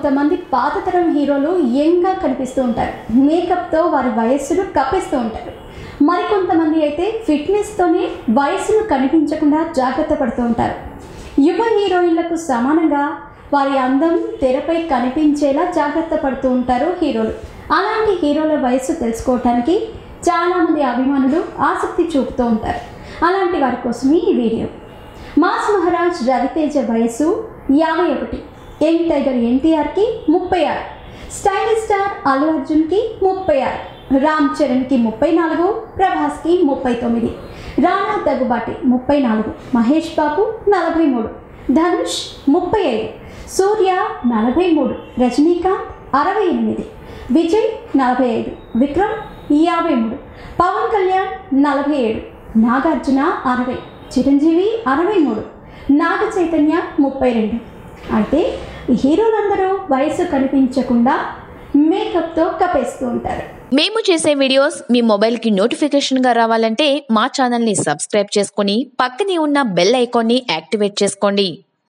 కొంతమంది పాత తరం హీరోలు యంగ్గా కనిపిస్తూ ఉంటారు, మేకప్తో వారి వయస్సును కప్పిస్తూ ఉంటారు. మరికొంతమంది అయితే ఫిట్నెస్తోనే వయస్సును కనిపించకుండా జాగ్రత్త పడుతూ ఉంటారు. యువ హీరోయిన్లకు సమానంగా వారి అందం తెరపై కనిపించేలా జాగ్రత్త పడుతూ ఉంటారు హీరోలు. అలాంటి హీరోల వయస్సు తెలుసుకోవటానికి చాలామంది అభిమానులు ఆసక్తి చూపుతూ ఉంటారు. అలాంటి వారి కోసమే ఈ వీడియో. మాస్ మహారాజ్ రవితేజ వయస్సు 51, యంగ్ టైగర్ ఎన్టీఆర్కి 36, స్టైలిష్ స్టార్ అల్లు అర్జున్కి 36, రామ్ చరణ్కి 34, ప్రభాస్కి 39, రానా దగ్గుబాటి 34, మహేష్ బాబు 43, ధనుష్ 35, సూర్య 43, రజనీకాంత్ 68, విజయ్ 45, విక్రమ్ 53, పవన్ కళ్యాణ్ 47, నాగార్జున 60, చిరంజీవి 63, నాగ చైతన్య 32. అయితే ఈ హీరోలందరూ వయసు కనిపించకుండా మేకప్తో కప్పేస్తూ ఉంటారు. మేము చేసే వీడియోస్ మీ మొబైల్కి నోటిఫికేషన్గా రావాలంటే మా ఛానల్ని సబ్స్క్రైబ్ చేసుకొని పక్కనే ఉన్న బెల్ ఐకాన్ని యాక్టివేట్ చేసుకోండి.